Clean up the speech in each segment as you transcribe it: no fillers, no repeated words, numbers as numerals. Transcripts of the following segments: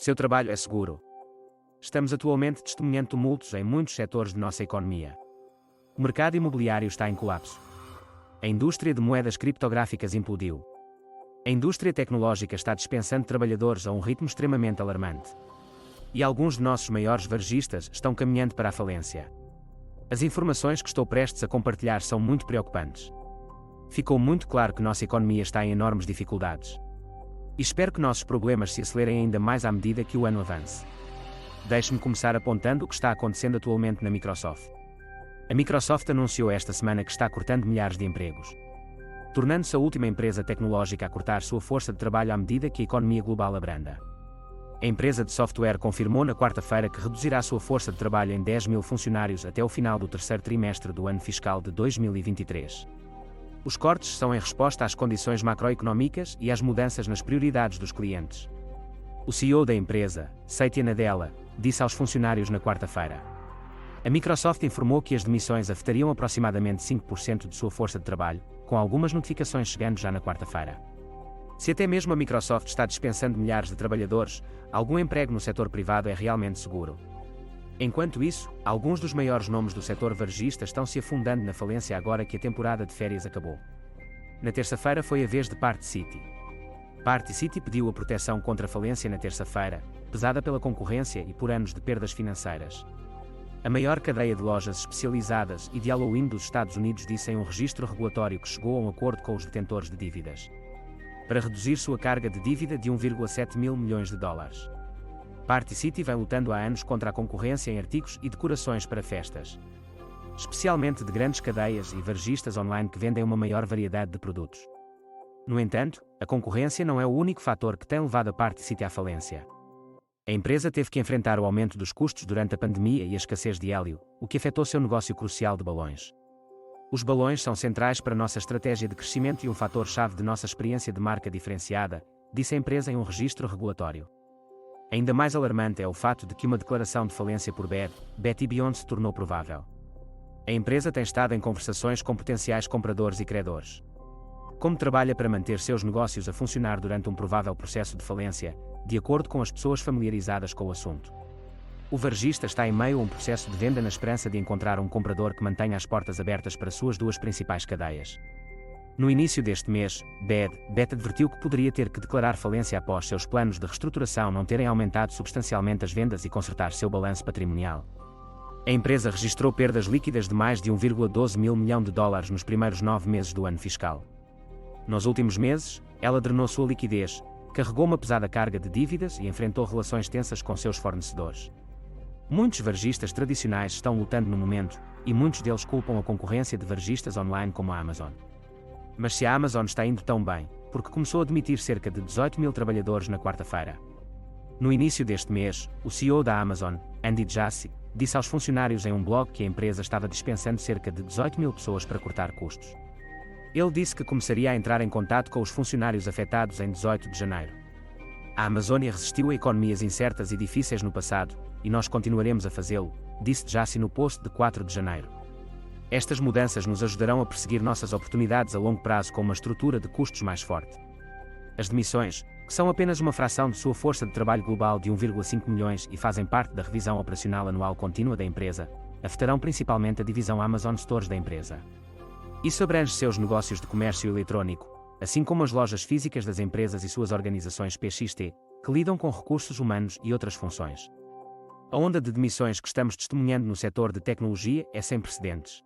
Seu trabalho é seguro. Estamos atualmente testemunhando tumultos em muitos setores de nossa economia. O mercado imobiliário está em colapso. A indústria de moedas criptográficas implodiu. A indústria tecnológica está dispensando trabalhadores a um ritmo extremamente alarmante. E alguns de nossos maiores varejistas estão caminhando para a falência. As informações que estou prestes a compartilhar são muito preocupantes. Ficou muito claro que nossa economia está em enormes dificuldades. E espero que nossos problemas se acelerem ainda mais à medida que o ano avance. Deixe-me começar apontando o que está acontecendo atualmente na Microsoft. A Microsoft anunciou esta semana que está cortando milhares de empregos, tornando-se a última empresa tecnológica a cortar sua força de trabalho à medida que a economia global abranda. A empresa de software confirmou na quarta-feira que reduzirá sua força de trabalho em 10 mil funcionários até o final do terceiro trimestre do ano fiscal de 2023. Os cortes são em resposta às condições macroeconómicas e às mudanças nas prioridades dos clientes. O CEO da empresa, Satya Nadella, disse aos funcionários na quarta-feira. A Microsoft informou que as demissões afetariam aproximadamente 5% de sua força de trabalho, com algumas notificações chegando já na quarta-feira. Se até mesmo a Microsoft está dispensando milhares de trabalhadores, algum emprego no setor privado é realmente seguro. Enquanto isso, alguns dos maiores nomes do setor varejista estão se afundando na falência agora que a temporada de férias acabou. Na terça-feira foi a vez de Party City. Party City pediu a proteção contra a falência na terça-feira, pesada pela concorrência e por anos de perdas financeiras. A maior cadeia de lojas especializadas e de Halloween dos Estados Unidos disse em um registro regulatório que chegou a um acordo com os detentores de dívidas para reduzir sua carga de dívida de 1,7 mil milhões de dólares. Party City vem lutando há anos contra a concorrência em artigos e decorações para festas, especialmente de grandes cadeias e varejistas online que vendem uma maior variedade de produtos. No entanto, a concorrência não é o único fator que tem levado a Party City à falência. A empresa teve que enfrentar o aumento dos custos durante a pandemia e a escassez de hélio, o que afetou seu negócio crucial de balões. Os balões são centrais para nossa estratégia de crescimento e um fator-chave de nossa experiência de marca diferenciada, disse a empresa em um registro regulatório. Ainda mais alarmante é o fato de que uma declaração de falência por Bed Bath & Beyond se tornou provável. A empresa tem estado em conversações com potenciais compradores e credores. Como trabalha para manter seus negócios a funcionar durante um provável processo de falência, de acordo com as pessoas familiarizadas com o assunto? O varejista está em meio a um processo de venda na esperança de encontrar um comprador que mantenha as portas abertas para suas duas principais cadeias. No início deste mês, Bed Bath advertiu que poderia ter que declarar falência após seus planos de reestruturação não terem aumentado substancialmente as vendas e consertar seu balanço patrimonial. A empresa registrou perdas líquidas de mais de 1,12 mil milhão de dólares nos primeiros 9 meses do ano fiscal. Nos últimos meses, ela drenou sua liquidez, carregou uma pesada carga de dívidas e enfrentou relações tensas com seus fornecedores. Muitos varejistas tradicionais estão lutando no momento, e muitos deles culpam a concorrência de varejistas online como a Amazon. Mas se a Amazon está indo tão bem, porque começou a demitir cerca de 18 mil trabalhadores na quarta-feira. No início deste mês, o CEO da Amazon, Andy Jassy, disse aos funcionários em um blog que a empresa estava dispensando cerca de 18 mil pessoas para cortar custos. Ele disse que começaria a entrar em contato com os funcionários afetados em 18 de janeiro. A Amazônia resistiu a economias incertas e difíceis no passado, e nós continuaremos a fazê-lo, disse Jassy no post de 4 de janeiro. Estas mudanças nos ajudarão a perseguir nossas oportunidades a longo prazo com uma estrutura de custos mais forte. As demissões, que são apenas uma fração de sua força de trabalho global de 1,5 milhões e fazem parte da revisão operacional anual contínua da empresa, afetarão principalmente a divisão Amazon Stores da empresa. Isso abrange seus negócios de comércio eletrónico, assim como as lojas físicas das empresas e suas organizações PXT, que lidam com recursos humanos e outras funções. A onda de demissões que estamos testemunhando no setor de tecnologia é sem precedentes.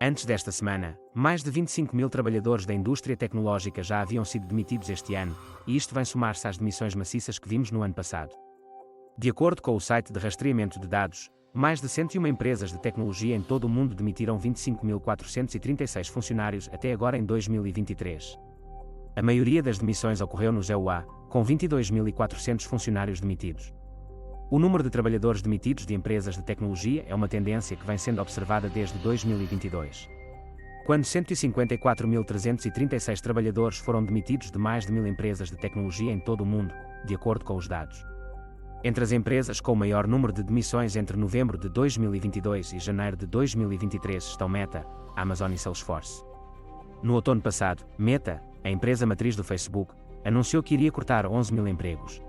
Antes desta semana, mais de 25 mil trabalhadores da indústria tecnológica já haviam sido demitidos este ano, e isto vem somar-se às demissões maciças que vimos no ano passado. De acordo com o site de rastreamento de dados, mais de 101 empresas de tecnologia em todo o mundo demitiram 25.436 funcionários até agora em 2023. A maioria das demissões ocorreu no EUA, com 22.400 funcionários demitidos. O número de trabalhadores demitidos de empresas de tecnologia é uma tendência que vem sendo observada desde 2022. Quando 154.336 trabalhadores foram demitidos de mais de 1.000 empresas de tecnologia em todo o mundo, de acordo com os dados. Entre as empresas com o maior número de demissões entre novembro de 2022 e janeiro de 2023 estão Meta, Amazon e Salesforce. No outono passado, Meta, a empresa matriz do Facebook, anunciou que iria cortar 11 mil empregos.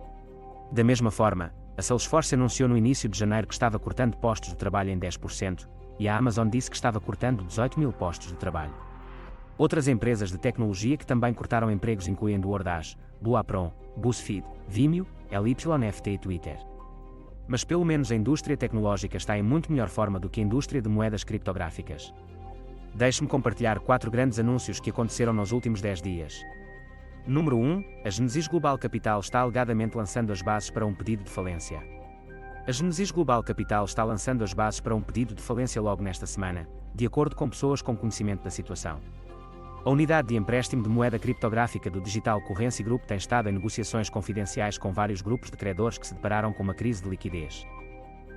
Da mesma forma, a Salesforce anunciou no início de janeiro que estava cortando postos de trabalho em 10%, e a Amazon disse que estava cortando 18 mil postos de trabalho. Outras empresas de tecnologia que também cortaram empregos incluem DoorDash, Blue Apron, BuzzFeed, Vimeo, LYFT e Twitter. Mas pelo menos a indústria tecnológica está em muito melhor forma do que a indústria de moedas criptográficas. Deixe-me compartilhar 4 grandes anúncios que aconteceram nos últimos 10 dias. Número 1. A Genesis Global Capital está alegadamente lançando as bases para um pedido de falência. A Genesis Global Capital está lançando as bases para um pedido de falência logo nesta semana, de acordo com pessoas com conhecimento da situação. A unidade de empréstimo de moeda criptográfica do Digital Currency Group tem estado em negociações confidenciais com vários grupos de credores que se depararam com uma crise de liquidez.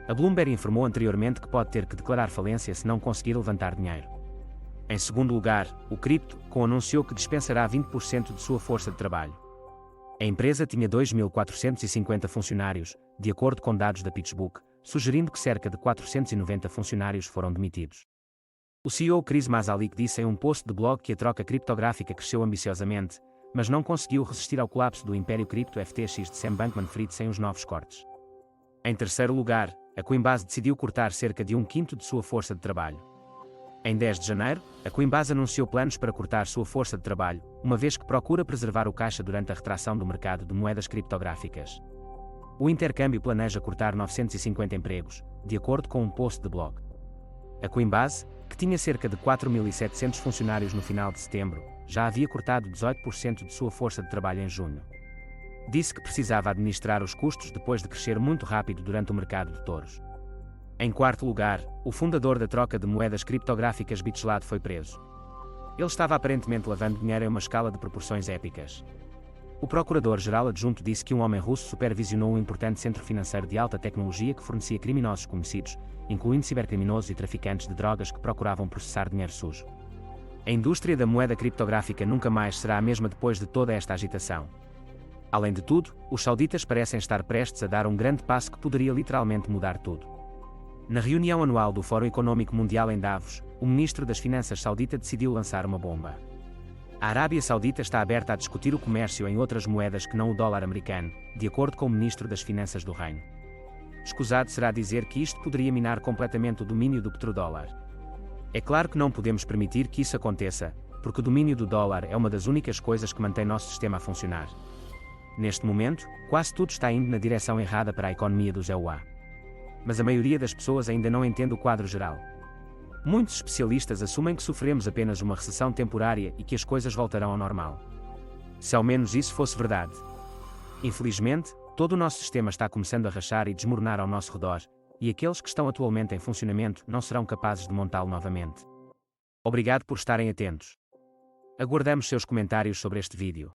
A Bloomberg informou anteriormente que pode ter que declarar falência se não conseguir levantar dinheiro. Em segundo lugar, o Crypto.com anunciou que dispensará 20% de sua força de trabalho. A empresa tinha 2.450 funcionários, de acordo com dados da PitchBook, sugerindo que cerca de 490 funcionários foram demitidos. O CEO Chris Mazalik disse em um post de blog que a troca criptográfica cresceu ambiciosamente, mas não conseguiu resistir ao colapso do império cripto FTX de Sam Bankman-Fried sem os novos cortes. Em terceiro lugar, a Coinbase decidiu cortar cerca de 1/5 de sua força de trabalho. Em 10 de janeiro, a Coinbase anunciou planos para cortar sua força de trabalho, uma vez que procura preservar o caixa durante a retração do mercado de moedas criptográficas. O intercâmbio planeja cortar 950 empregos, de acordo com um post de blog. A Coinbase, que tinha cerca de 4.700 funcionários no final de setembro, já havia cortado 18% de sua força de trabalho em junho. Disse que precisava administrar os custos depois de crescer muito rápido durante o mercado de touros. Em quarto lugar, o fundador da troca de moedas criptográficas Bitslad foi preso. Ele estava aparentemente lavando dinheiro em uma escala de proporções épicas. O procurador-geral adjunto disse que um homem russo supervisionou um importante centro financeiro de alta tecnologia que fornecia criminosos conhecidos, incluindo cibercriminosos e traficantes de drogas que procuravam processar dinheiro sujo. A indústria da moeda criptográfica nunca mais será a mesma depois de toda esta agitação. Além de tudo, os sauditas parecem estar prestes a dar um grande passo que poderia literalmente mudar tudo. Na reunião anual do Fórum Econômico Mundial em Davos, o ministro das Finanças saudita decidiu lançar uma bomba. A Arábia Saudita está aberta a discutir o comércio em outras moedas que não o dólar americano, de acordo com o ministro das Finanças do Reino. Escusado será dizer que isto poderia minar completamente o domínio do petrodólar. É claro que não podemos permitir que isso aconteça, porque o domínio do dólar é uma das únicas coisas que mantém nosso sistema a funcionar. Neste momento, quase tudo está indo na direção errada para a economia dos EUA. Mas a maioria das pessoas ainda não entende o quadro geral. Muitos especialistas assumem que sofremos apenas uma recessão temporária e que as coisas voltarão ao normal. Se ao menos isso fosse verdade. Infelizmente, todo o nosso sistema está começando a rachar e desmoronar ao nosso redor, e aqueles que estão atualmente em funcionamento não serão capazes de montá-lo novamente. Obrigado por estarem atentos. Aguardamos seus comentários sobre este vídeo.